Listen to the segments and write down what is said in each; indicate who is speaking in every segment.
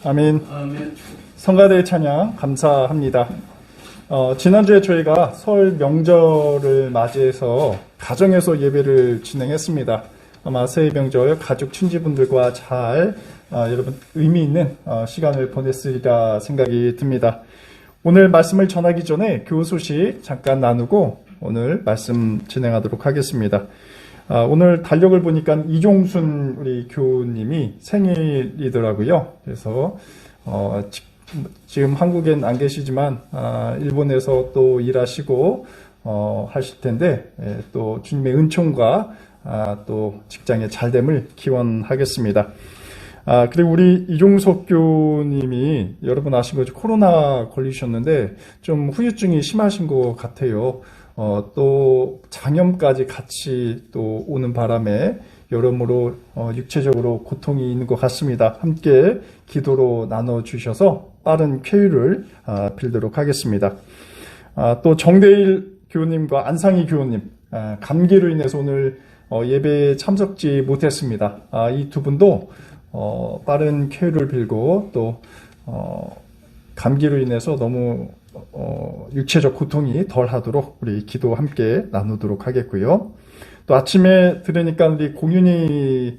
Speaker 1: 아멘.
Speaker 2: 아멘.
Speaker 1: 성가대의 찬양 감사합니다. 지난주에 저희가 설 명절을 맞이해서 가정에서 예배를 진행했습니다. 아마 새해 명절 가족 친지분들과 잘 여러분 의미 있는 시간을 보냈으리라 생각이 듭니다. 오늘 말씀을 전하기 전에 교우 소식 잠깐 나누고 오늘 말씀 진행하도록 하겠습니다. 오늘 달력을 보니까 이종순 우리 교우님이 생일이더라고요. 그래서 지금 한국엔 안 계시지만 일본에서 또 일하시고 하실 텐데 또 주님의 은총과 또 직장의 잘됨을 기원하겠습니다. 그리고 우리 이종석 교우님이 여러분 아신 거죠? 코로나 걸리셨는데 좀 후유증이 심하신 것 같아요. 또 장염까지 같이 또 오는 바람에 여러모로 육체적으로 고통이 있는 것 같습니다. 함께 기도로 나눠주셔서 빠른 쾌유를 빌도록 하겠습니다. 또 정대일 교우님과 안상희 교우님 감기로 인해서 오늘 예배에 참석지 못했습니다. 이 두 분도 빠른 쾌유를 빌고 또 감기로 인해서 너무 육체적 고통이 덜하도록 우리 기도 함께 나누도록 하겠고요. 또 아침에 들으니까 우리 공윤희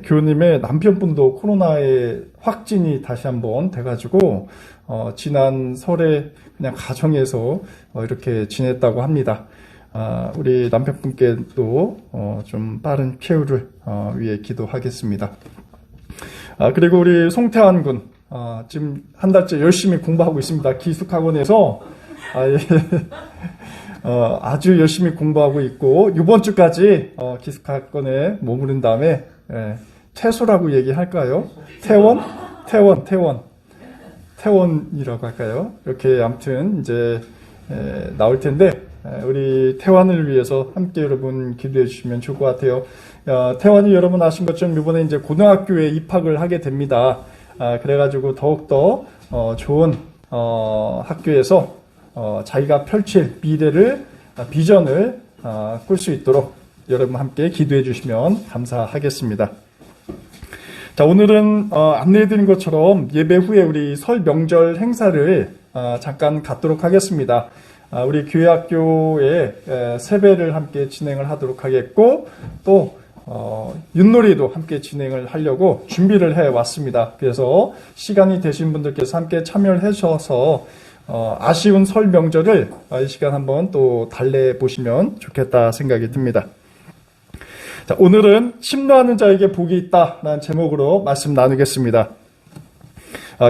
Speaker 1: 교우님의 남편분도 코로나에 확진이 다시 한번 돼가지고 지난 설에 그냥 가정에서 이렇게 지냈다고 합니다. 우리 남편분께도 좀 빠른 쾌유를 위해 기도하겠습니다. 그리고 우리 송태환 군 지금 한 달째 열심히 공부하고 있습니다. 기숙학원에서 아주 열심히 공부하고 있고 이번 주까지 기숙학원에 머무른 다음에 퇴소라고 얘기할까요? 퇴원이라고 할까요? 이렇게 아무튼 이제 나올 텐데 우리 태환을 위해서 함께 여러분 기도해 주시면 좋을 것 같아요. 태환이 여러분 아신 것처럼 이번에 이제 고등학교에 입학을 하게 됩니다. 그래가지고 더욱더 좋은 학교에서 자기가 펼칠 미래를 비전을 꿀 수 있도록 여러분 함께 기도해 주시면 감사하겠습니다. 자, 오늘은 안내해 드린 것처럼 예배 후에 우리 설 명절 행사를 잠깐 갖도록 하겠습니다. 우리 교회학교에 세배를 함께 진행을 하도록 하겠고 또 윷놀이도 함께 진행을 하려고 준비를 해 왔습니다. 그래서 시간이 되신 분들께서 함께 참여를 해주셔서 아쉬운 설 명절을 이 시간 한번 또 달래 보시면 좋겠다 생각이 듭니다. 자, 오늘은 침노하는 자에게 복이 있다라는 제목으로 말씀 나누겠습니다.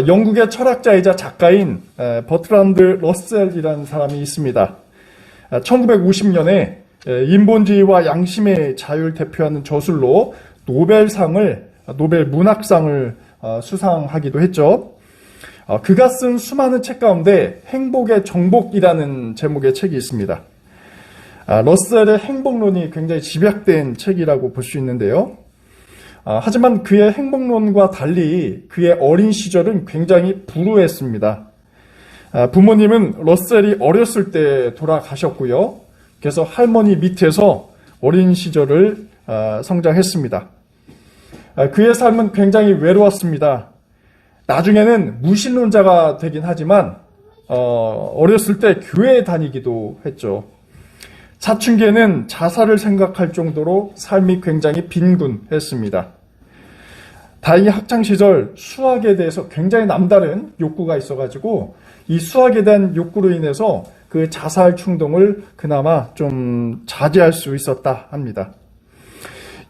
Speaker 1: 영국의 철학자이자 작가인 버트란드 러셀이라는 사람이 있습니다. 1950년에 인본주의와 양심의 자유를 대표하는 저술로 노벨 문학상을 수상하기도 했죠. 그가 쓴 수많은 책 가운데 행복의 정복이라는 제목의 책이 있습니다. 러셀의 행복론이 굉장히 집약된 책이라고 볼 수 있는데요. 하지만 그의 행복론과 달리 그의 어린 시절은 굉장히 불우했습니다. 부모님은 러셀이 어렸을 때 돌아가셨고요. 그래서 할머니 밑에서 어린 시절을 성장했습니다. 그의 삶은 굉장히 외로웠습니다. 나중에는 무신론자가 되긴 하지만 어렸을 때 교회에 다니기도 했죠. 사춘기에는 자살을 생각할 정도로 삶이 굉장히 빈곤했습니다. 다행히 학창시절 수학에 대해서 굉장히 남다른 욕구가 있어가지고 이 수학에 대한 욕구로 인해서 그 자살 충동을 그나마 좀 자제할 수 있었다 합니다.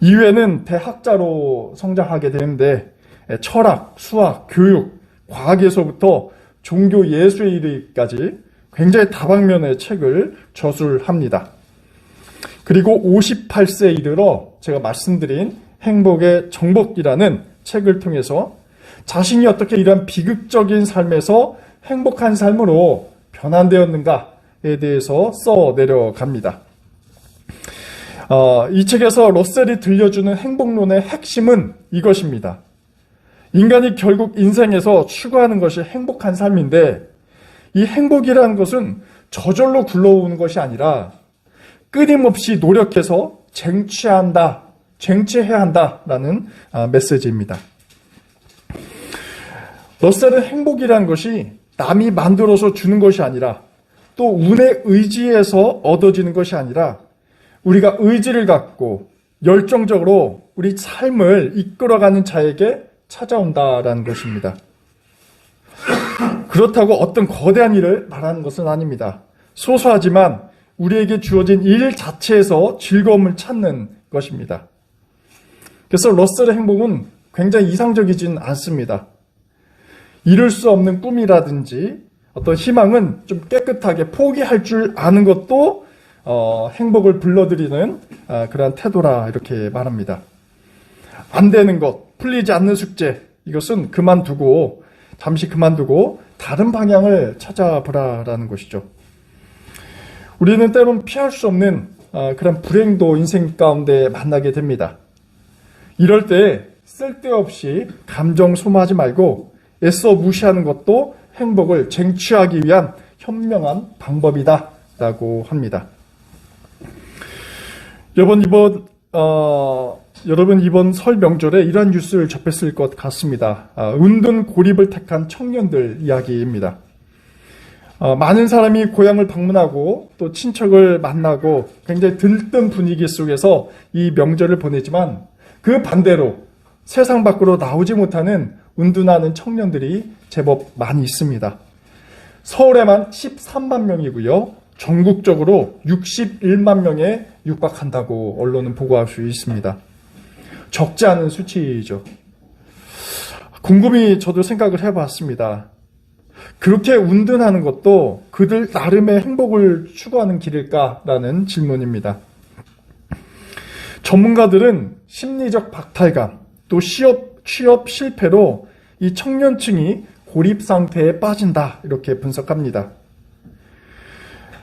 Speaker 1: 이후에는 대학자로 성장하게 되는데 철학, 수학, 교육, 과학에서부터 종교 예술에 이르기까지 굉장히 다방면의 책을 저술합니다. 그리고 58세에 이르러 제가 말씀드린 행복의 정복이라는 책을 통해서 자신이 어떻게 이런 비극적인 삶에서 행복한 삶으로 변환되었는가에 대해서 써 내려갑니다. 이 책에서 러셀이 들려주는 행복론의 핵심은 이것입니다. 인간이 결국 인생에서 추구하는 것이 행복한 삶인데 이 행복이라는 것은 저절로 굴러오는 것이 아니라 끊임없이 노력해서 쟁취해야 한다라는 메시지입니다. 러셀은 행복이라는 것이 남이 만들어서 주는 것이 아니라 또 운에 의지해서 얻어지는 것이 아니라 우리가 의지를 갖고 열정적으로 우리 삶을 이끌어가는 자에게 찾아온다라는 것입니다. 그렇다고 어떤 거대한 일을 말하는 것은 아닙니다. 소소하지만 우리에게 주어진 일 자체에서 즐거움을 찾는 것입니다. 그래서 러셀의 행복은 굉장히 이상적이진 않습니다. 이룰 수 없는 꿈이라든지 어떤 희망은 좀 깨끗하게 포기할 줄 아는 것도 행복을 불러들이는 그러한 태도라 이렇게 말합니다. 안 되는 것, 풀리지 않는 숙제, 이것은 잠시 그만두고 다른 방향을 찾아보라라는 것이죠. 우리는 때론 피할 수 없는 그런 불행도 인생 가운데 만나게 됩니다. 이럴 때 쓸데없이 감정 소모하지 말고 애써 무시하는 것도 행복을 쟁취하기 위한 현명한 방법이다 라고 합니다. 여러분 이번 설 명절에 이러한 뉴스를 접했을 것 같습니다. 은둔 고립을 택한 청년들 이야기입니다. 많은 사람이 고향을 방문하고 또 친척을 만나고 굉장히 들뜬 분위기 속에서 이 명절을 보내지만 그 반대로 세상 밖으로 나오지 못하는 은둔하는 청년들이 제법 많이 있습니다. 서울에만 13만 명이고요. 전국적으로 61만 명에 육박한다고 언론은 보고할 수 있습니다. 적지 않은 수치죠. 곰곰이 저도 생각을 해봤습니다. 그렇게 은둔하는 것도 그들 나름의 행복을 추구하는 길일까라는 질문입니다. 전문가들은 심리적 박탈감, 또 취업 실패로 이 청년층이 고립 상태에 빠진다 이렇게 분석합니다.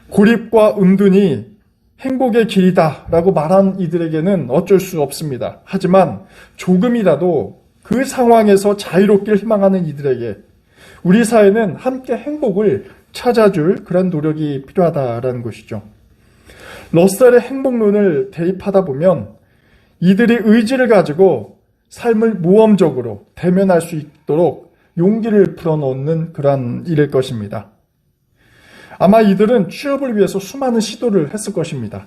Speaker 1: 고립과 은둔이 행복의 길이다라고 말한 이들에게는 어쩔 수 없습니다. 하지만 조금이라도 그 상황에서 자유롭길 희망하는 이들에게 우리 사회는 함께 행복을 찾아줄 그런 노력이 필요하다라는 것이죠. 러셀의 행복론을 대입하다 보면 이들이 의지를 가지고 삶을 모험적으로 대면할 수 있도록 용기를 불어넣는 그러한 일일 것입니다. 아마 이들은 취업을 위해서 수많은 시도를 했을 것입니다.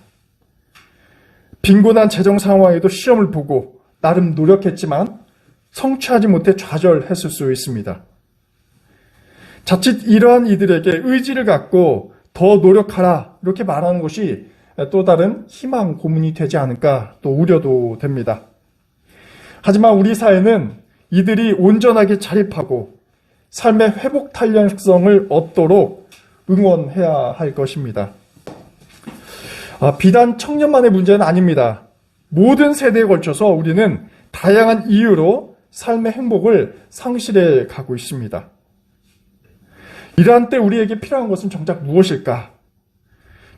Speaker 1: 빈곤한 재정 상황에도 시험을 보고 나름 노력했지만 성취하지 못해 좌절했을 수 있습니다. 자칫 이러한 이들에게 의지를 갖고 더 노력하라 이렇게 말하는 것이 또 다른 희망 고문이 되지 않을까 또 우려도 됩니다. 하지만 우리 사회는 이들이 온전하게 자립하고 삶의 회복 탄력성을 얻도록 응원해야 할 것입니다. 비단 청년만의 문제는 아닙니다. 모든 세대에 걸쳐서 우리는 다양한 이유로 삶의 행복을 상실해 가고 있습니다. 이러한 때 우리에게 필요한 것은 정작 무엇일까?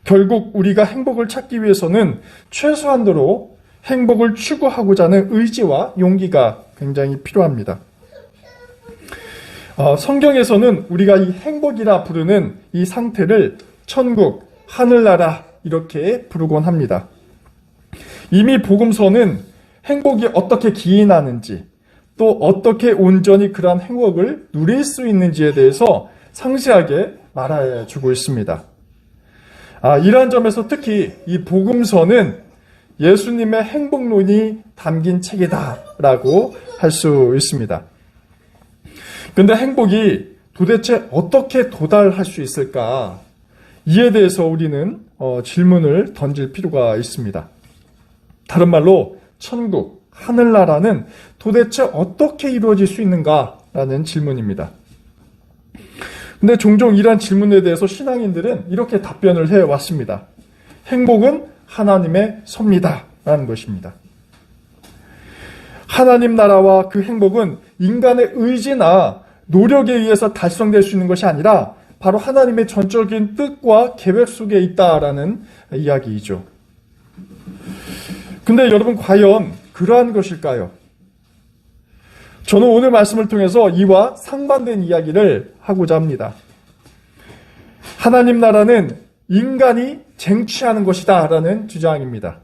Speaker 1: 결국 우리가 행복을 찾기 위해서는 최소한도로 행복을 추구하고자 하는 의지와 용기가 굉장히 필요합니다. 성경에서는 우리가 이 행복이라 부르는 이 상태를 천국, 하늘나라 이렇게 부르곤 합니다. 이미 복음서는 행복이 어떻게 기인하는지 또 어떻게 온전히 그러한 행복을 누릴 수 있는지에 대해서 상세하게 말해주고 있습니다. 이러한 점에서 특히 이 복음서는 예수님의 행복론이 담긴 책이다라고 할 수 있습니다. 그런데 행복이 도대체 어떻게 도달할 수 있을까? 이에 대해서 우리는 질문을 던질 필요가 있습니다. 다른 말로 천국, 하늘나라는 도대체 어떻게 이루어질 수 있는가라는 질문입니다. 근데 종종 이러한 질문에 대해서 신앙인들은 이렇게 답변을 해왔습니다. 행복은 하나님의 섭리다라는 것입니다. 하나님 나라와 그 행복은 인간의 의지나 노력에 의해서 달성될 수 있는 것이 아니라 바로 하나님의 전적인 뜻과 계획 속에 있다라는 이야기이죠. 근데 여러분 과연 그러한 것일까요? 저는 오늘 말씀을 통해서 이와 상반된 이야기를 하고자 합니다. 하나님 나라는 인간이 쟁취하는 것이다 라는 주장입니다.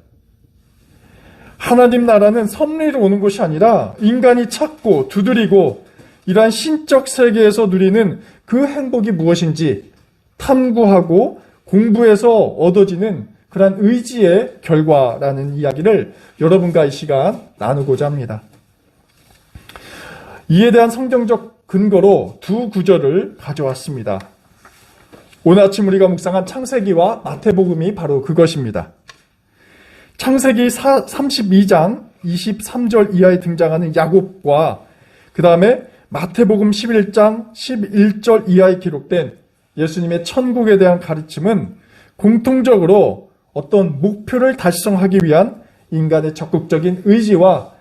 Speaker 1: 하나님 나라는 섭리로 오는 것이 아니라 인간이 찾고 두드리고 이러한 신적 세계에서 누리는 그 행복이 무엇인지 탐구하고 공부해서 얻어지는 그러한 의지의 결과라는 이야기를 여러분과 이 시간 나누고자 합니다. 이에 대한 성경적 근거로 두 구절을 가져왔습니다. 오늘 아침 우리가 묵상한 창세기와 마태복음이 바로 그것입니다. 창세기 32장 23절 이하에 등장하는 야곱과 그 다음에 마태복음 11장 11절 이하에 기록된 예수님의 천국에 대한 가르침은 공통적으로 어떤 목표를 달성하기 위한 인간의 적극적인 의지와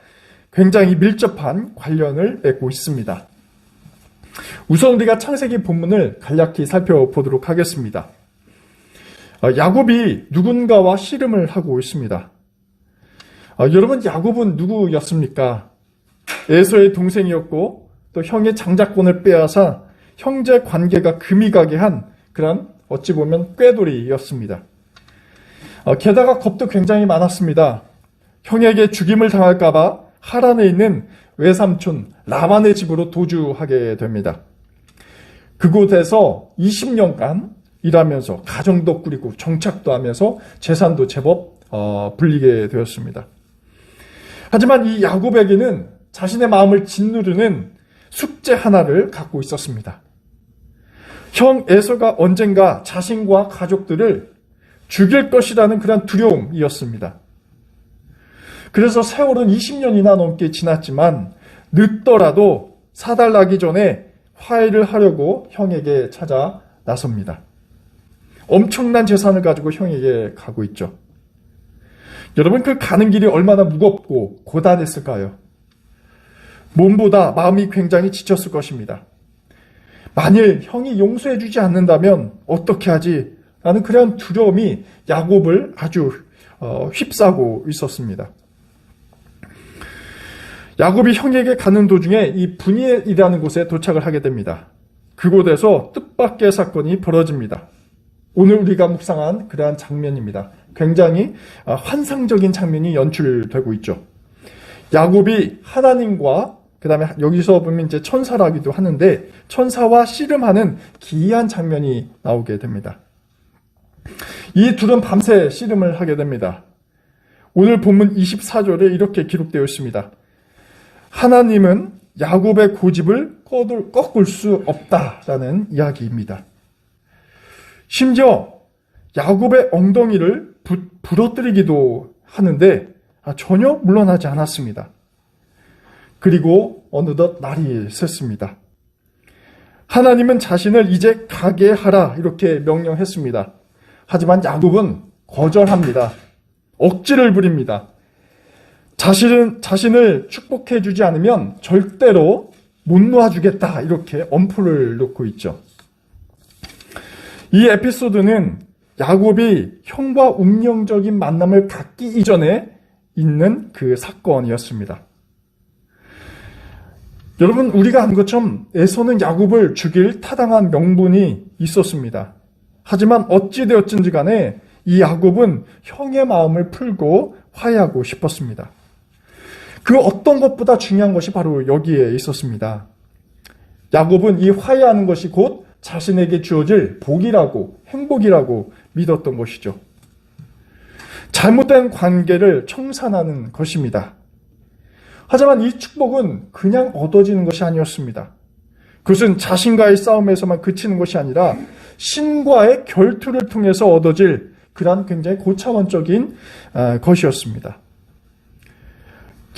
Speaker 1: 굉장히 밀접한 관련을 맺고 있습니다. 우선 우리가 창세기 본문을 간략히 살펴보도록 하겠습니다. 야곱이 누군가와 씨름을 하고 있습니다. 여러분, 야곱은 누구였습니까? 에서의 동생이었고 또 형의 장자권을 빼앗아 형제 관계가 금이 가게 한 그런 어찌 보면 꾀돌이였습니다. 게다가 겁도 굉장히 많았습니다. 형에게 죽임을 당할까봐 하란에 있는 외삼촌 라반의 집으로 도주하게 됩니다. 그곳에서 20년간 일하면서 가정도 꾸리고 정착도 하면서 재산도 제법 불리게 되었습니다. 하지만 이 야곱에게는 자신의 마음을 짓누르는 숙제 하나를 갖고 있었습니다. 형 에서가 언젠가 자신과 가족들을 죽일 것이라는 그런 두려움이었습니다. 그래서 세월은 20년이나 넘게 지났지만 늦더라도 사달나기 전에 화해를 하려고 형에게 찾아 나섭니다. 엄청난 재산을 가지고 형에게 가고 있죠. 여러분, 그 가는 길이 얼마나 무겁고 고단했을까요? 몸보다 마음이 굉장히 지쳤을 것입니다. 만일 형이 용서해주지 않는다면 어떻게 하지? 라는 그런 두려움이 야곱을 아주 휩싸고 있었습니다. 야곱이 형에게 가는 도중에 이 분이엘이라는 곳에 도착을 하게 됩니다. 그곳에서 뜻밖의 사건이 벌어집니다. 오늘 우리가 묵상한 그러한 장면입니다. 굉장히 환상적인 장면이 연출되고 있죠. 야곱이 하나님과 그 다음에 여기서 보면 이제 천사라기도 하는데 천사와 씨름하는 기이한 장면이 나오게 됩니다. 이 둘은 밤새 씨름을 하게 됩니다. 오늘 본문 24절에 이렇게 기록되어 있습니다. 하나님은 야곱의 고집을 꺾을 수 없다라는 이야기입니다. 심지어 야곱의 엉덩이를 부러뜨리기도 하는데 전혀 물러나지 않았습니다. 그리고 어느덧 날이 샜습니다. 하나님은 자신을 이제 가게 하라 이렇게 명령했습니다. 하지만 야곱은 거절합니다. 억지를 부립니다. 자신을 축복해 주지 않으면 절대로 못 놓아주겠다 이렇게 엄포를 놓고 있죠. 이 에피소드는 야곱이 형과 운명적인 만남을 갖기 이전에 있는 그 사건이었습니다. 여러분, 우리가 안 것처럼 에서는 야곱을 죽일 타당한 명분이 있었습니다. 하지만 어찌되었든지 간에 이 야곱은 형의 마음을 풀고 화해하고 싶었습니다. 그 어떤 것보다 중요한 것이 바로 여기에 있었습니다. 야곱은 이 화해하는 것이 곧 자신에게 주어질 복이라고 행복이라고 믿었던 것이죠. 잘못된 관계를 청산하는 것입니다. 하지만 이 축복은 그냥 얻어지는 것이 아니었습니다. 그것은 자신과의 싸움에서만 그치는 것이 아니라 신과의 결투를 통해서 얻어질 그러한 굉장히 고차원적인 것이었습니다.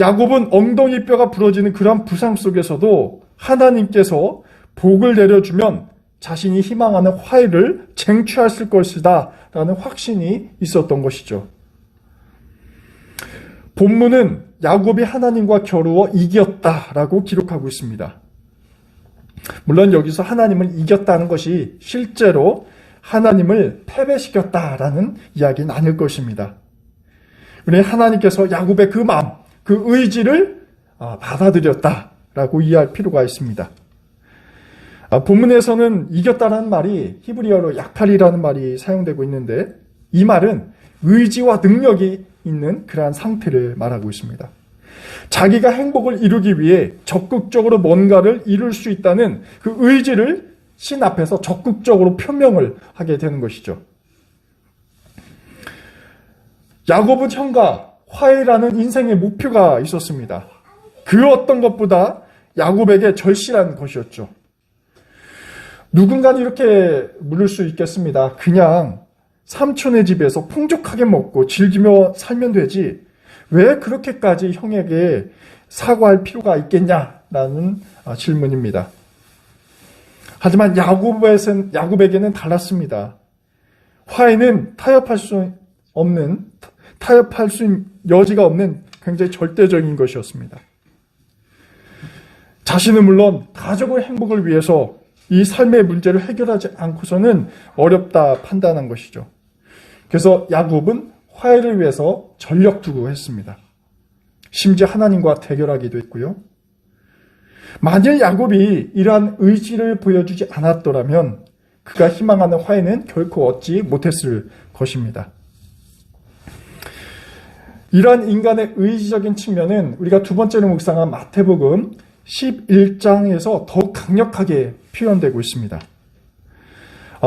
Speaker 1: 야곱은 엉덩이뼈가 부러지는 그러한 부상 속에서도 하나님께서 복을 내려주면 자신이 희망하는 화해를 쟁취할 것이다 라는 확신이 있었던 것이죠. 본문은 야곱이 하나님과 겨루어 이겼다라고 기록하고 있습니다. 물론 여기서 하나님을 이겼다는 것이 실제로 하나님을 패배시켰다라는 이야기는 아닐 것입니다. 우리 하나님께서 야곱의 그 마음, 그 의지를 받아들였다라고 이해할 필요가 있습니다. 본문에서는 이겼다라는 말이 히브리어로 약탈이라는 말이 사용되고 있는데 이 말은 의지와 능력이 있는 그러한 상태를 말하고 있습니다. 자기가 행복을 이루기 위해 적극적으로 뭔가를 이룰 수 있다는 그 의지를 신 앞에서 적극적으로 표명을 하게 되는 것이죠. 야곱은 형과 화해라는 인생의 목표가 있었습니다. 그 어떤 것보다 야곱에게 절실한 것이었죠. 누군가는 이렇게 물을 수 있겠습니다. 그냥 삼촌의 집에서 풍족하게 먹고 즐기며 살면 되지 왜 그렇게까지 형에게 사과할 필요가 있겠냐라는 질문입니다. 하지만 야곱에게는 달랐습니다. 화해는 타협할 수 여지가 없는 굉장히 절대적인 것이었습니다. 자신은 물론 가족의 행복을 위해서 이 삶의 문제를 해결하지 않고서는 어렵다 판단한 것이죠. 그래서 야곱은 화해를 위해서 전력 투구했습니다. 심지어 하나님과 대결하기도 했고요. 만일 야곱이 이러한 의지를 보여주지 않았더라면 그가 희망하는 화해는 결코 얻지 못했을 것입니다. 이러한 인간의 의지적인 측면은 우리가 두 번째로 묵상한 마태복음 11장에서 더욱 강력하게 표현되고 있습니다.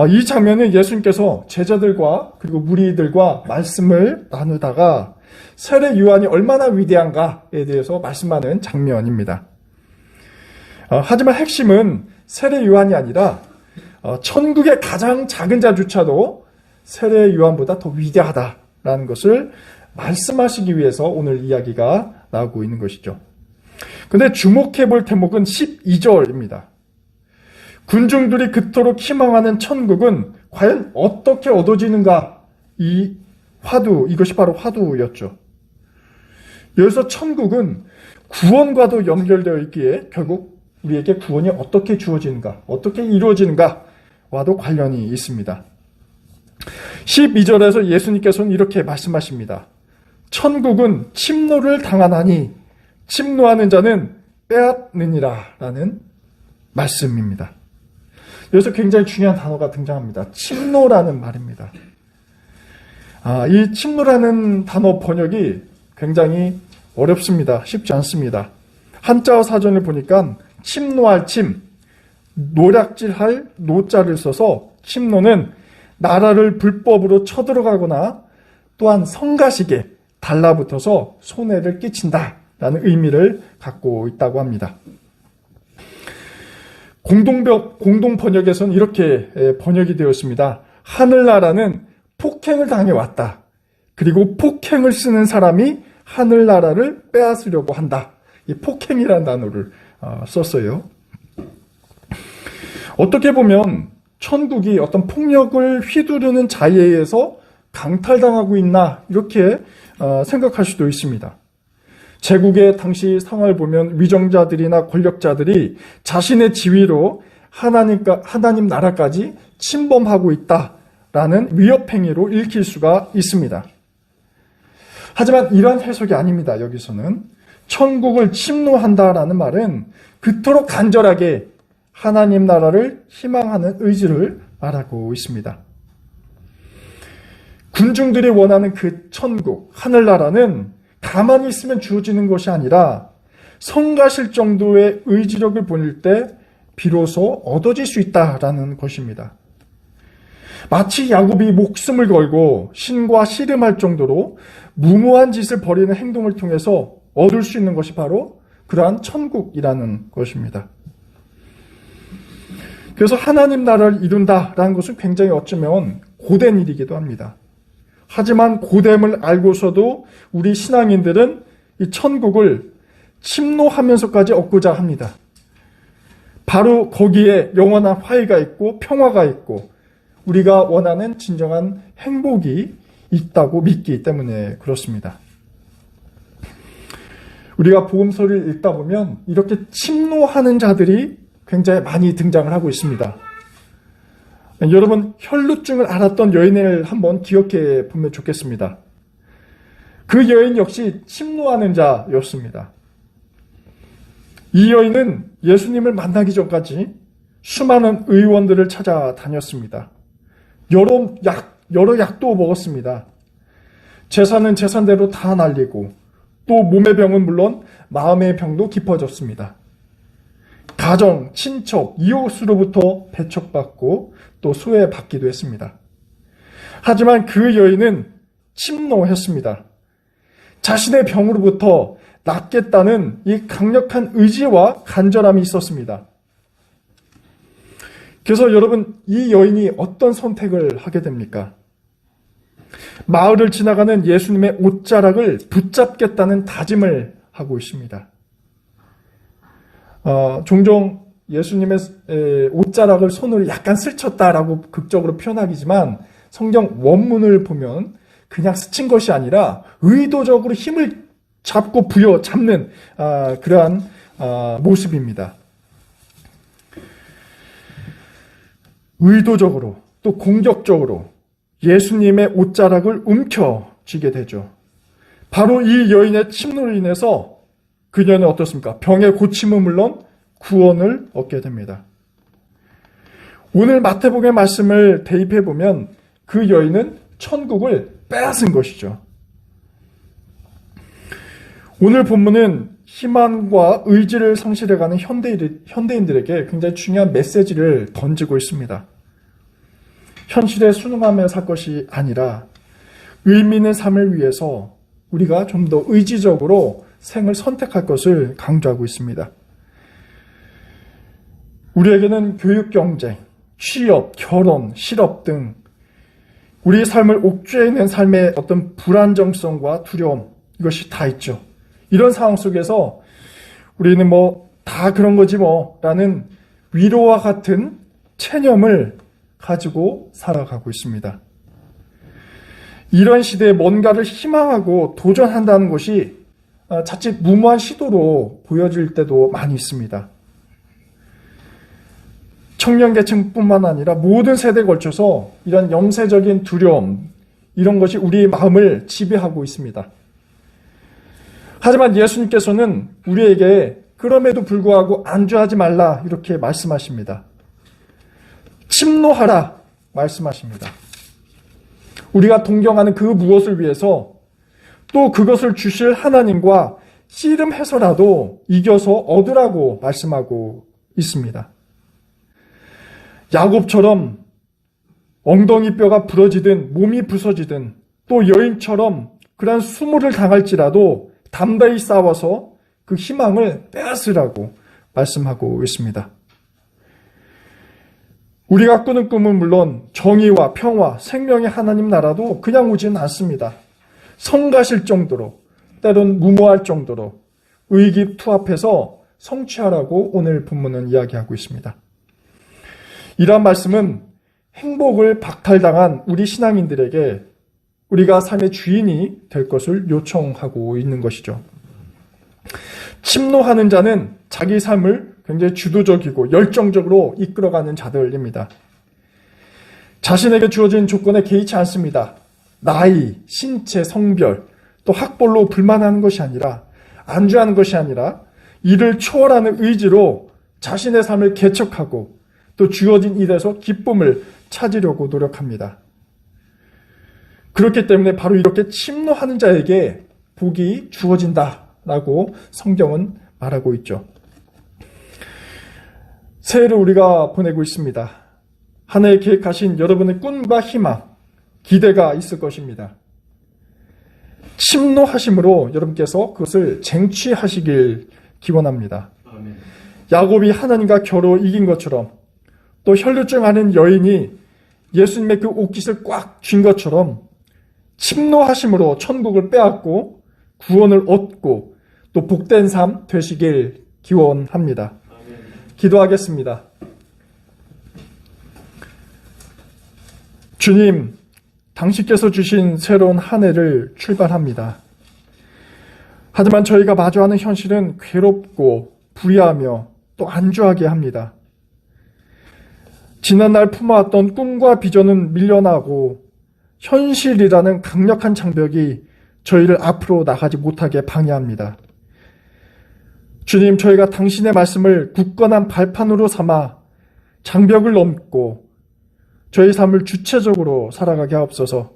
Speaker 1: 이 장면은 예수님께서 제자들과 그리고 무리들과 말씀을 나누다가 세례 요한이 얼마나 위대한가에 대해서 말씀하는 장면입니다. 하지만 핵심은 세례 요한이 아니라 천국의 가장 작은 자조차도 세례 요한보다 더 위대하다라는 것을 말씀하시기 위해서 오늘 이야기가 나오고 있는 것이죠. 근데 주목해 볼 대목은 12절입니다. 군중들이 그토록 희망하는 천국은 과연 어떻게 얻어지는가? 이것이 바로 화두였죠. 여기서 천국은 구원과도 연결되어 있기에 결국 우리에게 구원이 어떻게 주어지는가, 어떻게 이루어지는가와도 관련이 있습니다. 12절에서 예수님께서는 이렇게 말씀하십니다. 천국은 침노를 당하나니 침노하는 자는 빼앗느니라 라는 말씀입니다. 여기서 굉장히 중요한 단어가 등장합니다. 침노라는 말입니다. 이 침노라는 단어 번역이 굉장히 어렵습니다. 쉽지 않습니다. 한자어 사전을 보니까 침노할 침, 노략질할 노자를 써서 침노는 나라를 불법으로 쳐들어가거나 또한 성가시게 달라붙어서 손해를 끼친다라는 의미를 갖고 있다고 합니다. 공동 번역에서는 이렇게 번역이 되었습니다. 하늘나라는 폭행을 당해왔다. 그리고 폭행을 쓰는 사람이 하늘나라를 빼앗으려고 한다. 이 폭행이라는 단어를 썼어요. 어떻게 보면 천국이 어떤 폭력을 휘두르는 자에 의해서 강탈당하고 있나 이렇게 생각할 수도 있습니다. 제국의 당시 상황을 보면 위정자들이나 권력자들이 자신의 지위로 하나님 나라까지 침범하고 있다라는 위협행위로 읽힐 수가 있습니다. 하지만 이러한 해석이 아닙니다. 여기서는 천국을 침노한다라는 말은 그토록 간절하게 하나님 나라를 희망하는 의지를 말하고 있습니다. 군중들이 원하는 그 천국, 하늘나라는 가만히 있으면 주어지는 것이 아니라 성가실 정도의 의지력을 보일 때 비로소 얻어질 수 있다라는 것입니다. 마치 야곱이 목숨을 걸고 신과 씨름할 정도로 무모한 짓을 벌이는 행동을 통해서 얻을 수 있는 것이 바로 그러한 천국이라는 것입니다. 그래서 하나님 나라를 이룬다라는 것은 굉장히 어쩌면 고된 일이기도 합니다. 하지만 고됨을 알고서도 우리 신앙인들은 이 천국을 침노하면서까지 얻고자 합니다. 바로 거기에 영원한 화해가 있고 평화가 있고 우리가 원하는 진정한 행복이 있다고 믿기 때문에 그렇습니다. 우리가 복음서를 읽다 보면 이렇게 침노하는 자들이 굉장히 많이 등장을 하고 있습니다. 여러분, 혈루증을 앓았던 여인을 한번 기억해 보면 좋겠습니다. 그 여인 역시 침노하는 자였습니다. 이 여인은 예수님을 만나기 전까지 수많은 의원들을 찾아다녔습니다. 여러 약도 먹었습니다. 재산은 재산대로 다 날리고 또 몸의 병은 물론 마음의 병도 깊어졌습니다. 가정, 친척, 이웃으로부터 배척받고 또 소외받기도 했습니다. 하지만 그 여인은 침노했습니다. 자신의 병으로부터 낫겠다는 이 강력한 의지와 간절함이 있었습니다. 그래서 여러분, 이 여인이 어떤 선택을 하게 됩니까? 마을을 지나가는 예수님의 옷자락을 붙잡겠다는 다짐을 하고 있습니다. 종종 예수님의 옷자락을 손으로 약간 스쳤다라고 극적으로 표현하기지만 성경 원문을 보면 그냥 스친 것이 아니라 의도적으로 힘을 잡고 부여잡는 그러한 모습입니다. 의도적으로 또 공격적으로 예수님의 옷자락을 움켜쥐게 되죠. 바로 이 여인의 침노로 인해서 그녀는 어떻습니까? 병의 고침은 물론 구원을 얻게 됩니다. 오늘 마태복음의 말씀을 대입해 보면 그 여인은 천국을 빼앗은 것이죠. 오늘 본문은 희망과 의지를 성실해가는 현대인들에게 굉장히 중요한 메시지를 던지고 있습니다. 현실에 순응하며 살 것이 아니라 의미 있는 삶을 위해서 우리가 좀 더 의지적으로 생을 선택할 것을 강조하고 있습니다. 우리에게는 교육 경쟁, 취업, 결혼, 실업 등 우리의 삶을 옥죄해 있는 삶의 어떤 불안정성과 두려움, 이것이 다 있죠. 이런 상황 속에서 우리는 다 그런 거지 라는 위로와 같은 체념을 가지고 살아가고 있습니다. 이런 시대에 뭔가를 희망하고 도전한다는 것이 자칫 무모한 시도로 보여질 때도 많이 있습니다. 청년계층뿐만 아니라 모든 세대에 걸쳐서 이런 영세적인 두려움, 이런 것이 우리의 마음을 지배하고 있습니다. 하지만 예수님께서는 우리에게 그럼에도 불구하고 안주하지 말라 이렇게 말씀하십니다. 침노하라 말씀하십니다. 우리가 동경하는 그 무엇을 위해서 또 그것을 주실 하나님과 씨름해서라도 이겨서 얻으라고 말씀하고 있습니다. 야곱처럼 엉덩이 뼈가 부러지든 몸이 부서지든 또 여인처럼 그러한 수모를 당할지라도 담대히 싸워서 그 희망을 빼앗으라고 말씀하고 있습니다. 우리가 꾸는 꿈은 물론 정의와 평화, 생명의 하나님 나라도 그냥 오지는 않습니다. 성가실 정도로, 때론 무모할 정도로 의기투합해서 성취하라고 오늘 본문은 이야기하고 있습니다. 이러한 말씀은 행복을 박탈당한 우리 신앙인들에게 우리가 삶의 주인이 될 것을 요청하고 있는 것이죠. 침노하는 자는 자기 삶을 굉장히 주도적이고 열정적으로 이끌어가는 자들입니다. 자신에게 주어진 조건에 개의치 않습니다. 나이, 신체, 성별, 또 학벌로 불만하는 것이 아니라, 안주하는 것이 아니라 이를 초월하는 의지로 자신의 삶을 개척하고 또 주어진 일에서 기쁨을 찾으려고 노력합니다. 그렇기 때문에 바로 이렇게 침노하는 자에게 복이 주어진다라고 성경은 말하고 있죠. 새해를 우리가 보내고 있습니다. 한 해에 계획하신 여러분의 꿈과 희망, 기대가 있을 것입니다. 침노하심으로 여러분께서 그것을 쟁취하시길 기원합니다. 아멘. 야곱이 하나님과 겨루 이긴 것처럼 또 혈루증하는 여인이 예수님의 그 옷깃을 꽉 쥔 것처럼 침노하심으로 천국을 빼앗고 구원을 얻고 또 복된 삶 되시길 기원합니다. 기도하겠습니다. 주님, 당신께서 주신 새로운 한 해를 출발합니다. 하지만 저희가 마주하는 현실은 괴롭고 불의하며 또 안주하게 합니다. 지난날 품어왔던 꿈과 비전은 밀려나고 현실이라는 강력한 장벽이 저희를 앞으로 나가지 못하게 방해합니다. 주님, 저희가 당신의 말씀을 굳건한 발판으로 삼아 장벽을 넘고 저희 삶을 주체적으로 살아가게 하옵소서.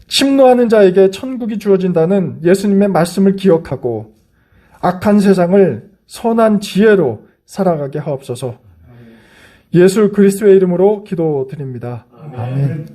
Speaker 1: 침노하는 자에게 천국이 주어진다는 예수님의 말씀을 기억하고 악한 세상을 선한 지혜로 살아가게 하옵소서. 예수 그리스도의 이름으로 기도드립니다. 아멘.